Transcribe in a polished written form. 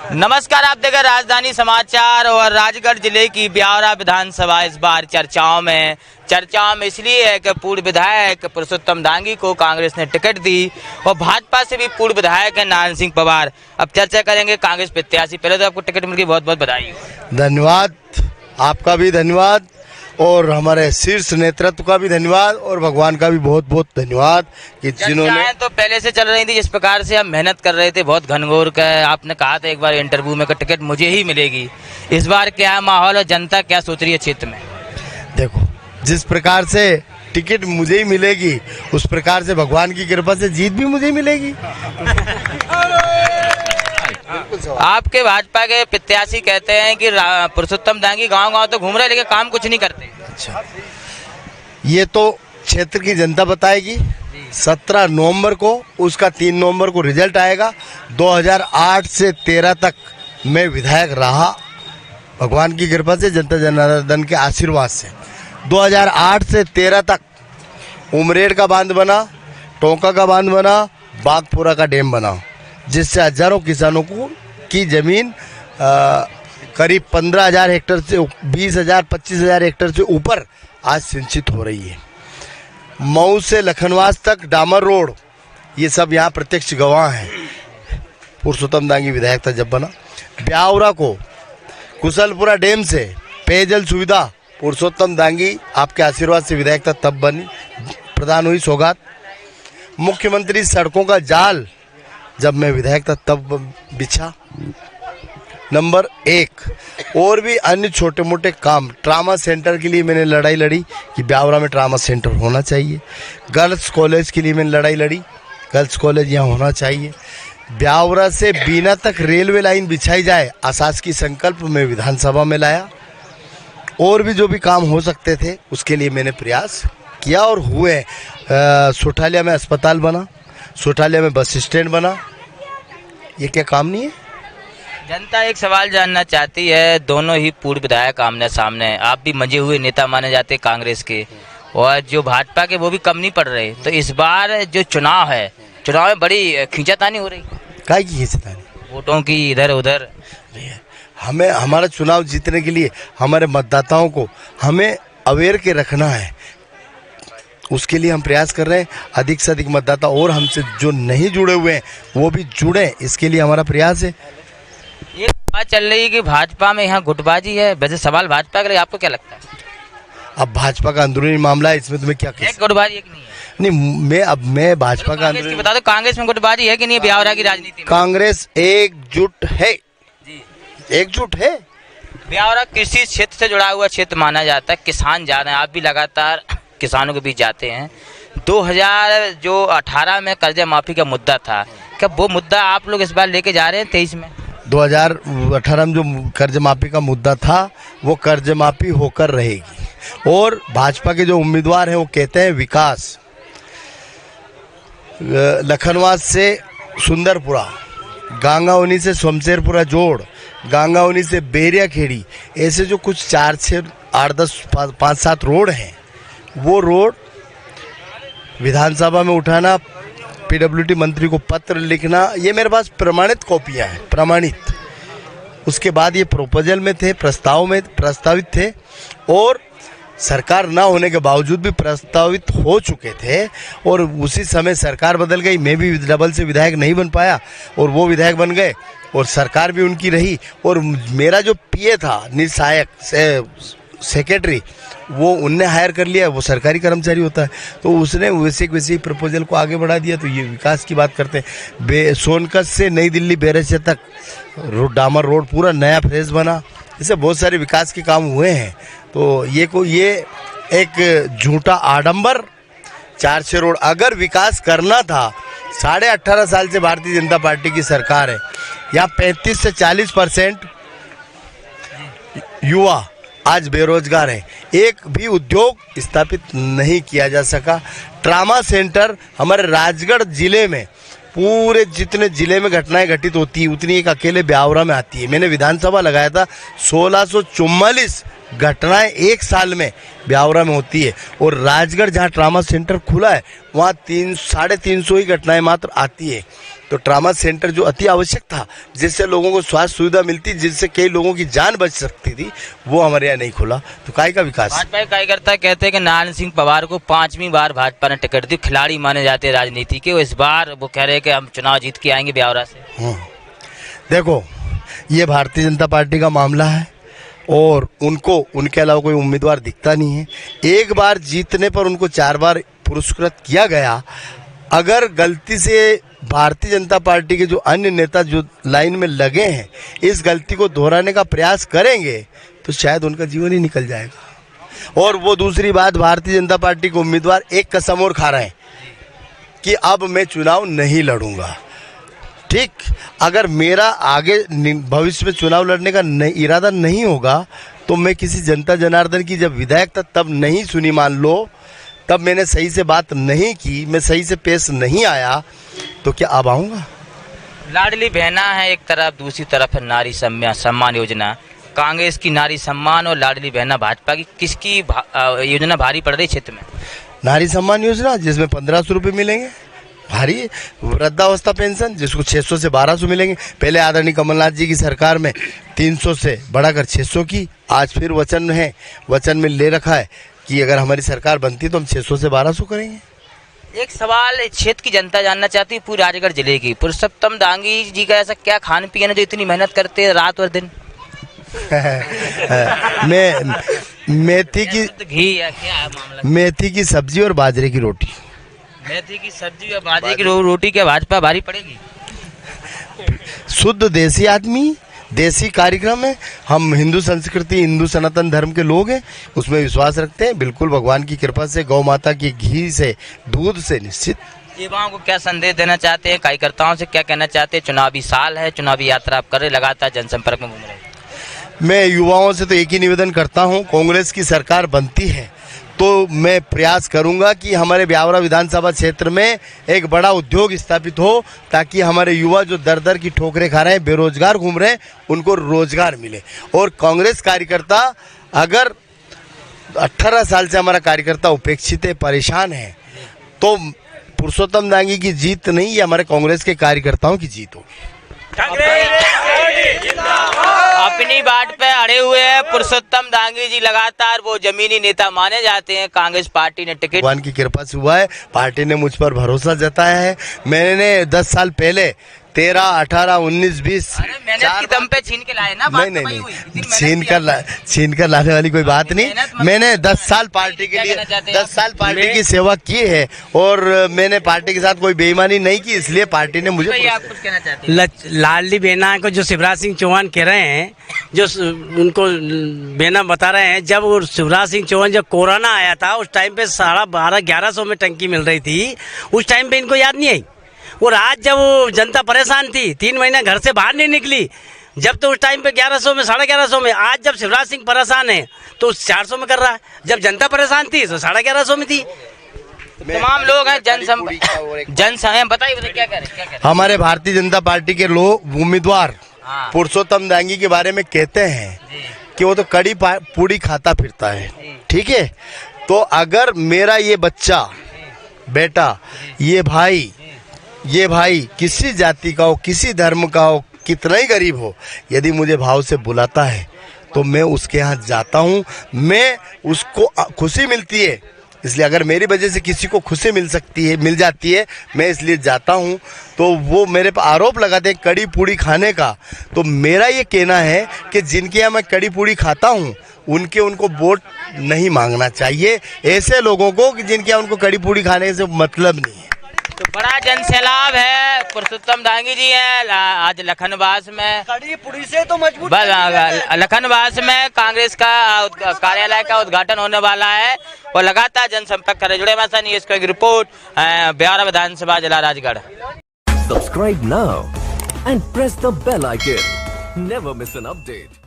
नमस्कार, आप देख रहे राजधानी समाचार। और राजगढ़ जिले की ब्यावरा विधानसभा इस बार चर्चाओं में इसलिए है कि पूर्व विधायक पुरुषोत्तम डांगी को कांग्रेस ने टिकट दी और भाजपा से भी पूर्व विधायक है नारायण सिंह पवार। अब चर्चा करेंगे कांग्रेस प्रत्याशी। पहले तो आपको टिकट मिल गई, बहुत बहुत बधाई। धन्यवाद, आपका भी धन्यवाद और हमारे शीर्ष नेतृत्व का भी धन्यवाद और भगवान का भी बहुत बहुत धन्यवाद कि जिन्होंने तो पहले से चल रही थी। जिस प्रकार से हम मेहनत कर रहे थे, बहुत घनघोर का आपने कहा था एक बार इंटरव्यू में कि टिकट मुझे ही मिलेगी। इस बार क्या माहौल और जनता क्या सोच रही है क्षेत्र में? देखो, जिस प्रकार से टिकट मुझे ही मिलेगी उस प्रकार से भगवान की कृपा से जीत भी मुझे ही मिलेगी। आपके भाजपा के प्रत्याशी कहते हैं कि पुरुषोत्तम डांगी गांव-गांव तो घूम रहे लेकिन काम कुछ नहीं करते। अच्छा, ये तो क्षेत्र की जनता बताएगी। 17 नवंबर को उसका 3 नवंबर को रिजल्ट आएगा। 2008 से 13 तक मैं विधायक रहा, भगवान की कृपा से, जनता जनार्दन के आशीर्वाद से। 2008 से 13 तक उमरेड का बांध बना, टोंका का बांध बना, बागपुरा का डैम बना, जिससे हजारों किसानों को की जमीन करीब 15,000 हेक्टेयर से 20,000 25,000 हेक्टेयर से ऊपर आज सिंचित हो रही है। मऊ से लखनवास तक डामर रोड, ये सब यहाँ प्रत्यक्ष गवाह हैं। पुरुषोत्तम डांगी विधायक था जब बना। ब्यावरा को कुशलपुरा डैम से पेयजल सुविधा पुरुषोत्तम डांगी आपके आशीर्वाद से विधायक था तब बनी, प्रदान हुई सौगात। मुख्यमंत्री सड़कों का जाल जब मैं विधायक था तब बिछा। नंबर 1, और भी अन्य छोटे मोटे काम। ट्रामा सेंटर के लिए मैंने लड़ाई लड़ी कि ब्यावरा में ट्रामा सेंटर होना चाहिए। गर्ल्स कॉलेज के लिए मैंने लड़ाई लड़ी, गर्ल्स कॉलेज यहाँ होना चाहिए। ब्यावरा से बीना तक रेलवे लाइन बिछाई जाए, अशासकीय संकल्प में विधानसभा में लाया। और भी जो भी काम हो सकते थे उसके लिए मैंने प्रयास किया और हुए। सोठालिया में अस्पताल बना, सोठालिया में बस स्टैंड बना। ये क्या काम नहीं है? जनता एक सवाल जानना चाहती है, दोनों ही पूर्व विधायक आमने सामने, आप भी मंजे हुए नेता माने जाते कांग्रेस के और जो भाजपा के वो भी कम नहीं पड़ रहे। तो इस बार जो चुनाव है, चुनाव में बड़ी खींचातानी हो रही। काय की खींचातानी? वोटों की इधर उधर। हमें हमारा चुनाव जीतने के लिए हमारे मतदाताओं को हमें अवेयर के रखना है, उसके लिए हम प्रयास कर रहे हैं। अधिक से अधिक मतदाता और हमसे जो नहीं जुड़े हुए हैं वो भी जुड़े, इसके लिए हमारा प्रयास है। ये बात चल रही है कि भाजपा में यहाँ गुटबाजी है, वैसे सवाल भाजपा का, आपको क्या लगता है? अब भाजपा का अंदरूनी मामला है, इसमें तुम्हें क्या कह गुटबाजी है कि नहीं है? नहीं, मैं भाजपा का अंदरूनी बता दो, कांग्रेस में गुटबाजी है कि नहीं? ब्यावरा की राजनीति में कांग्रेस एकजुट है जी, एकजुट है। ब्यावरा कृषि क्षेत्र से जुड़ा हुआ क्षेत्र माना जाता है, किसान जा रहे हैं, आप भी लगातार किसानों के बीच जाते हैं। 2018 में कर्जा माफी का मुद्दा था, क्या वो मुद्दा आप लोग इस बार लेके जा रहे हैं 23 में? 2018 में जो कर्ज माफी का मुद्दा था वो कर्ज माफी होकर रहेगी। और भाजपा के जो उम्मीदवार हैं वो कहते हैं विकास। लखनवास से सुंदरपुरा, गांगावनी से शमशेरपुरा जोड़, गांगावनी से बेरिया खेड़ी, ऐसे जो कुछ 4 6 8 10 5 7 रोड हैं, वो रोड विधानसभा में उठाना, पीडब्ल्यूडी मंत्री को पत्र लिखना, ये मेरे पास प्रमाणित कॉपियां हैं, प्रमाणित। उसके बाद ये प्रोपोजल में थे, प्रस्तावित थे और सरकार ना होने के बावजूद भी प्रस्तावित हो चुके थे। और उसी समय सरकार बदल गई, मैं भी डबल से विधायक नहीं बन पाया और वो विधायक बन गए और सरकार भी उनकी रही। और मेरा जो पीए था, निसहायक सेक्रेटरी, वो उनने हायर कर लिया, वो सरकारी कर्मचारी होता है, तो उसने वैसे ही प्रपोजल को आगे बढ़ा दिया। तो ये विकास की बात करते हैं। सोनकत से नई दिल्ली बैरसिया तक डामर रोड पूरा नया फ्रेश बना, इससे बहुत सारे विकास के काम हुए हैं। तो ये एक झूठा आडंबर 4 6 रोड, अगर विकास करना था, 18.5 साल से भारतीय जनता पार्टी की सरकार है, यहाँ 35 से 40% युवा आज बेरोजगार है, एक भी उद्योग स्थापित नहीं किया जा सका। ट्रामा सेंटर हमारे राजगढ़ जिले में, पूरे जितने जिले में घटनाएं घटित होती है उतनी एक अकेले ब्यावरा में आती है। मैंने विधानसभा लगाया था, 1644 घटनाएं एक साल में ब्यावरा में होती है, और राजगढ़ जहां ट्रामा सेंटर खुला है वहां 350 ही घटनाएं मात्र आती है। तो ट्रामा सेंटर जो अति आवश्यक था, जिससे लोगों को स्वास्थ्य सुविधा मिलती, जिससे कई लोगों की जान बच सकती थी, वो हमारे यहाँ नहीं खुला। तो काय का विकास। भाजपा के कार्यकर्ता कहते हैं कि नारायण सिंह पवार को 5वीं बार भाजपा ने टिकट दी, खिलाड़ी माने जाते हैं राजनीति के, वो इस बार वो कह रहे हैं कि हम चुनाव जीत के आएंगे ब्यावरा से। देखो, ये भारतीय जनता पार्टी का मामला है और उनको उनके अलावा कोई उम्मीदवार दिखता नहीं है। एक बार जीतने पर उनको 4 बार पुरस्कृत किया गया। अगर गलती से भारतीय जनता पार्टी के जो अन्य नेता जो लाइन में लगे हैं इस गलती को दोहराने का प्रयास करेंगे तो शायद उनका जीवन ही निकल जाएगा। और वो दूसरी बात, भारतीय जनता पार्टी के उम्मीदवार एक कसम और खा रहे हैं कि अब मैं चुनाव नहीं लड़ूंगा। ठीक, अगर मेरा आगे भविष्य में चुनाव लड़ने का इरादा नहीं होगा तो मैं किसी जनता जनार्दन की जब विधायक था तब नहीं सुनी, मान लो तब मैंने सही से बात नहीं की, मैं सही से पेश नहीं आया, तो क्या अब आऊँगा? लाडली बहना है एक तरफ, दूसरी तरफ है नारी सम्मान योजना। कांग्रेस की नारी सम्मान और लाडली बहना भाजपा की, किसकी योजना भारी पड़ रही क्षेत्र में? नारी सम्मान योजना जिसमें 1500 रुपये मिलेंगे भारी, वृद्धावस्था पेंशन जिसको 600 से 1200 मिलेंगे। पहले आदरणीय कमलनाथ जी की सरकार में 300 से बढ़ाकर 600 की, आज फिर वचन में ले रखा है कि अगर हमारी सरकार बनती तो हम 600 से 1200 करेंगे। एक सवाल क्षेत्र की जनता जानना चाहती है, पूरे राजगढ़ जिले की, पुरुषोत्तम दांगी जी का ऐसा क्या खान पीन है जो इतनी मेहनत करते हैं रात और दिन? मेथी की घी या क्या है मामला? मेथी की सब्जी और बाजरे की रोटी। मेथी की सब्जी और बाजरे की रोटी क्या भाजपा भारी पड़ेगी? शुद्ध देसी आदमी, देसी कार्यक्रम है। हम हिंदू संस्कृति, हिंदू सनातन धर्म के लोग हैं, उसमें विश्वास रखते हैं। बिल्कुल भगवान की कृपा से, गौ माता की घी से, दूध से निश्चित। युवाओं को क्या संदेश देना चाहते हैं, कार्यकर्ताओं से क्या कहना चाहते हैं? चुनावी साल है, चुनावी यात्रा आप कर रहे, लगातार जनसंपर्क में घूम रहे हैं। मैं युवाओं से तो एक ही निवेदन करता हूं, कांग्रेस की सरकार बनती है तो मैं प्रयास करूंगा कि हमारे ब्यावरा विधानसभा क्षेत्र में एक बड़ा उद्योग स्थापित हो, ताकि हमारे युवा जो दर दर की ठोकरें खा रहे हैं, बेरोजगार घूम रहे हैं, उनको रोजगार मिले। और कांग्रेस कार्यकर्ता, अगर 18 साल से हमारा कार्यकर्ता उपेक्षित है, परेशान है, तो पुरुषोत्तम दांगी की जीत नहीं, ये हमारे कांग्रेस के कार्यकर्ताओं की जीत होगी। अपनी बात पे अड़े हुए हैं पुरुषोत्तम दांगी जी, लगातार वो जमीनी नेता माने जाते हैं। कांग्रेस पार्टी ने टिकट, भगवान की कृपा से हुआ है, पार्टी ने मुझ पर भरोसा जताया है। मैंने 10 साल पहले 13, 18, 19, 20 मेहनत की दम पे छीन के लाए ना? नहीं, छीन कर लाने वाली कोई बात नहीं। मैंने 10 साल पार्टी के लिए 10 साल पार्टी की सेवा की है और मैंने पार्टी के साथ कोई बेईमानी नहीं की, इसलिए पार्टी ने मुझे। आप कुछ कहना चाहते हैं? लाडली बहना को जो शिवराज सिंह चौहान कह रहे हैं, जो उनको बहना बता रहे हैं, जब शिवराज सिंह चौहान जब कोरोना आया था उस टाइम पे 12,500-1100 में टंकी मिल रही थी, उस टाइम पे इनको याद नहीं आई। और आज जब वो जनता परेशान थी, 3 महीने घर से बाहर नहीं निकली, जब तो उस टाइम पे 1100 में, 1150 में, आज जब शिवराज सिंह परेशान है तो 400 में कर रहा है। जब जनता परेशान थी तो 1150 में थी। तमाम लोग हैं जनसंघ, बताइए क्या करें? हमारे भारतीय जनता पार्टी के लोग उम्मीदवार पुरुषोत्तम दांगी के बारे में कहते हैं कि वो तो कड़ी पूड़ी खाता फिरता है। ठीक है, तो अगर मेरा ये बच्चा, बेटा, ये भाई किसी जाति का हो, किसी धर्म का हो, कितना ही गरीब हो, यदि मुझे भाव से बुलाता है तो मैं उसके यहाँ जाता हूँ, मैं उसको खुशी मिलती है। इसलिए अगर मेरी वजह से किसी को खुशी मिल जाती है, मैं इसलिए जाता हूँ। तो वो मेरे पर आरोप लगाते हैं कड़ी पूड़ी खाने का, तो मेरा ये कहना है कि जिनके यहाँ मैं कड़ी पूड़ी खाता हूँ उनको वोट नहीं मांगना चाहिए, ऐसे लोगों को कि जिनके यहाँ उनको कड़ी पूड़ी खाने से मतलब नहीं है। तो बड़ा जन सैलाब है, पुरुषोत्तम दांगी जी हैं आज लखनवास में, कड़ी पुड़ी से तो मजबूत लखनवास में कांग्रेस का कार्यालय का उद्घाटन होने वाला है और लगातार जनसंपर्क कर रहे। जुड़े हमारे साथ इसको एक रिपोर्ट ब्यावरा विधानसभा जिला Rajgarh. Subscribe now and press the bell icon. Never miss an update.